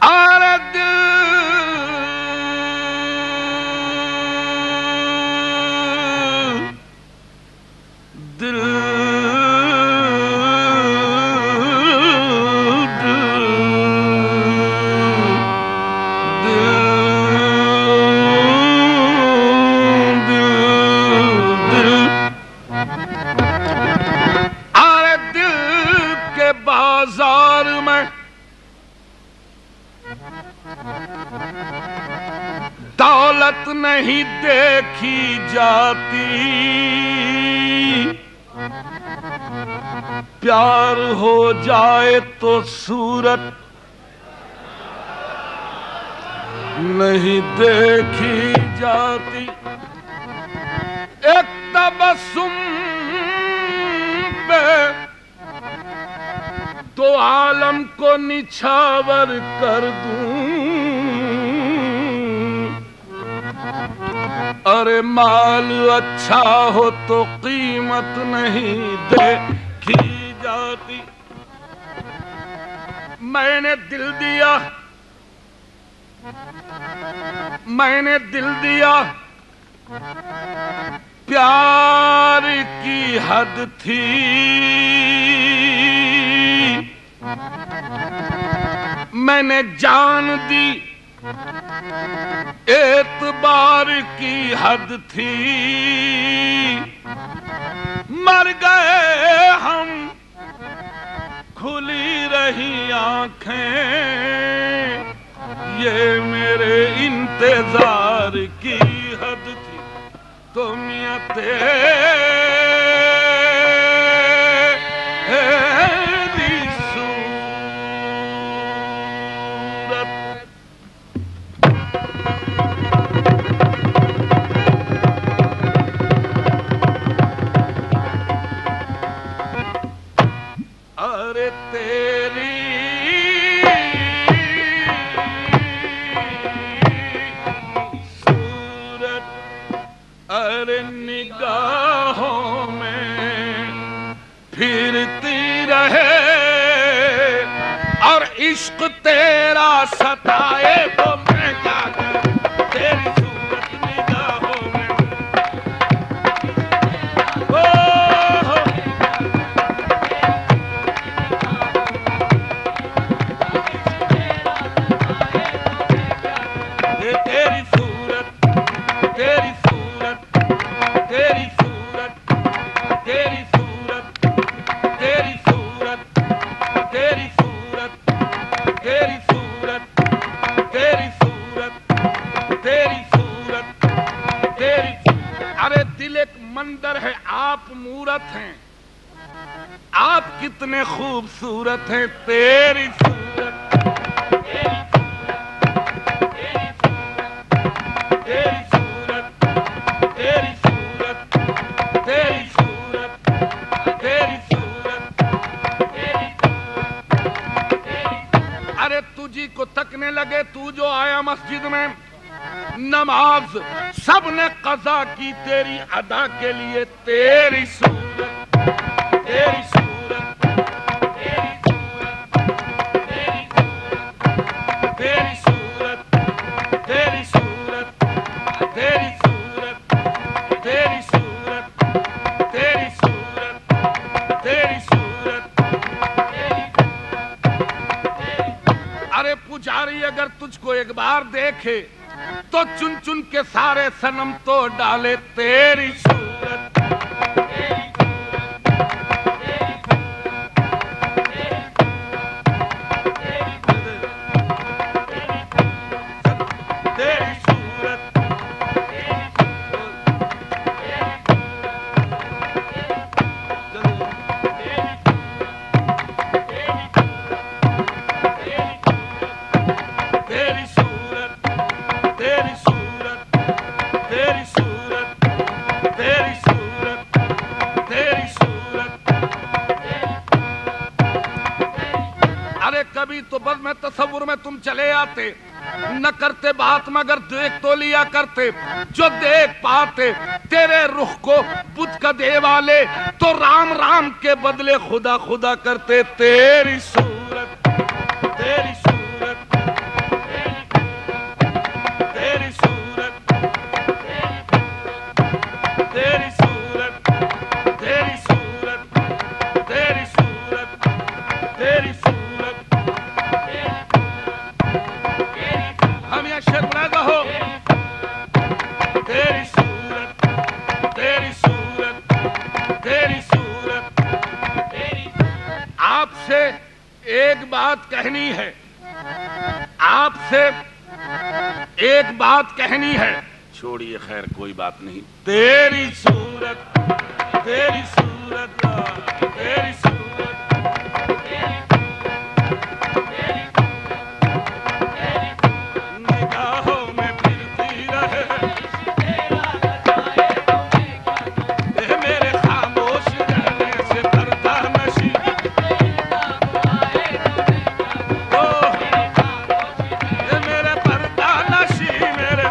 اور دل بازار میں دولت نہیں دیکھی جاتی، پیار ہو جائے تو صورت نہیں دیکھی جاتی، ایک تبسم پہ تو عالم کو نچھاور کر دوں، ارے مال اچھا ہو تو قیمت نہیں دیکھی جاتی، میں نے دل دیا، میں نے دل دیا، پیار کی حد تھی، میں نے جان دی، اعتبار کی حد تھی، مر گئے ہم، کھلی رہی آنکھیں، یہ میرے انتظار کی حد تھی، تم یا نگاہوں میں پھرتی رہے اور عشق تیرا ستائے تو میں کیا کروں، تیری صورت نگاہوں میں تیری صورت، تیری صورت، تیری صورت، تیری صورت، تیری صورت، تیری صورت، تیری صورت، تیری صورت، تیری صورت، تیری، ارے دل ایک مندر ہے، آپ مورت ہیں، آپ کتنے خوبصورت ہیں، تیری صورت، تجھی کو تکنے لگے، تو جو آیا مسجد میں، نماز سب نے قضا کی تیری ادا کے لیے، تیری صورت، تیری صورت، تیری صورت، تیری صورت، تیری صورت، تیری صورت، تیری صورت، تیری صورت، تیری صورت، ارے پجاری اگر تجھ کو ایک بار دیکھے تو چن چن کے سارے صنم توڑ ڈالے، تیری صورت، کبھی تو بس میں تصور میں تم چلے آتے، نہ کرتے بات مگر دیکھ تو لیا کرتے، جو دیکھ پاتے تیرے رخ کو بدھ کا دے والے تو رام رام کے بدلے خدا خدا کرتے، تیری صورت تیری صورت تیری صورت تیری صورت تیری صورت تیری صورت تیری صورت ہم یہ شعر بنا گا تیری صورت تیری صورت تیری صورت آپ سے ایک بات کہنی ہے آپ سے ایک بات کہنی ہے چھوڑیے خیر کوئی بات نہیں تیری صورت تیری صورت تیری صورت نگاہوں میں پھرتی رہے میرے خاموش رہنے سے پردہ نشی میرے پردہ نشی میرے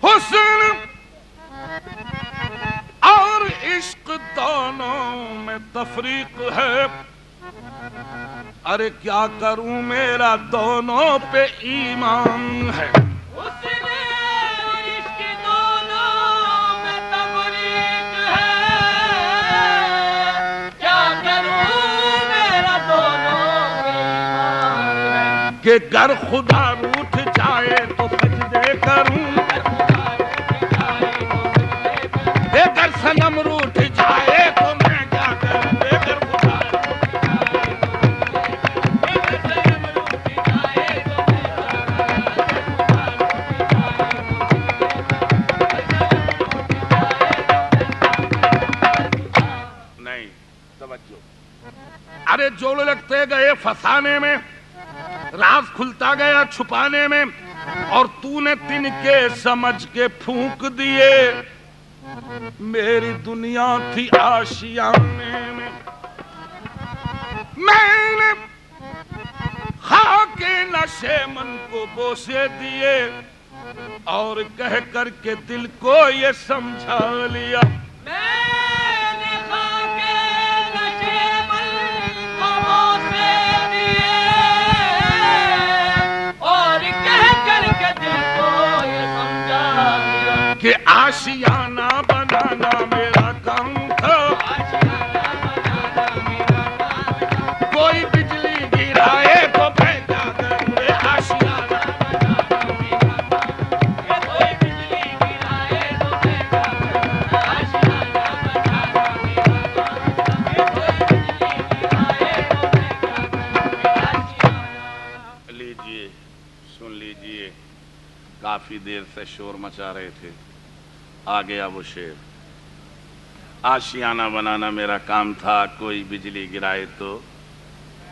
حسن اور عشق دونوں میں تفریق ہے ارے کیا کروں میرا دونوں پہ ایمان ہے حسن اور عشق دونوں میں تفریق ہے کیا کروں میرا دونوں پہ ایمان ہے کہ گر خدا روٹھ جائے تو سجدے کروں گر صنم روٹھ جائے تو میں کیا کروں گر خدا نہیں توجہ ارے جوڑ لگتے گئے فسانے میں راز کھلتا گیا چھپانے میں اور تو نے تن کے سمجھ کے پھونک دیے میری دنیا تھی آشیانے میں نے خاک نشے من کو بوسے دیے اور کہہ کر کے دل کو یہ سمجھا لیا میں نے خاک نشے من کو بوسے دیے اور کہہ کر کے دل کو یہ سمجھا دیا کہ آشیانہ بنانا میرا کام تھا کوئی بجلی گرائے تو میں کیا کروں آشیانہ کوئی بجلی گرائے تو میں کیا کروں لیجئے سن لیجئے کافی دیر سے شور مچا رہے تھے آ گیا وہ شعر آشیانہ بنانا میرا کام تھا کوئی بجلی گرائے تو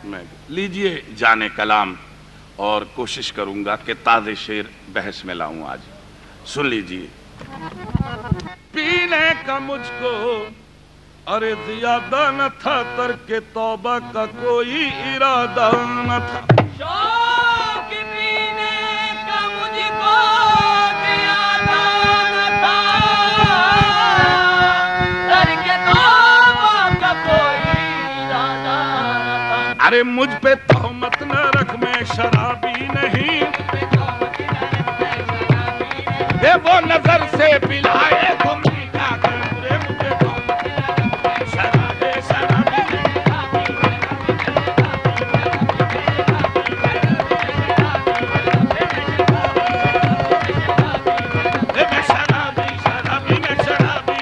میں لیجئے جانے کلام اور کوشش کروں گا کہ تازے شعر بحث میں لاؤں آج سن لیجئے پینے کا مجھ کو ارے زیادہ نہ تھا ترک توبہ کا کوئی ارادہ نہ تھا شوق پینے کا مجھ کو زیادہ نہ تھا ترک توبہ کا کوئی ارادہ نہ تھا ارے مجھ پہ تہمت نہ رکھ میں شرابی نہیں اے وہ نظر سے پلائے تو میں کیا کروں رے مجھے تہمت نہ رکھ شرابی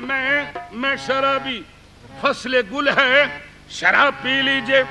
میں شرابی، فصل گل ہے شراب پی لیجئے۔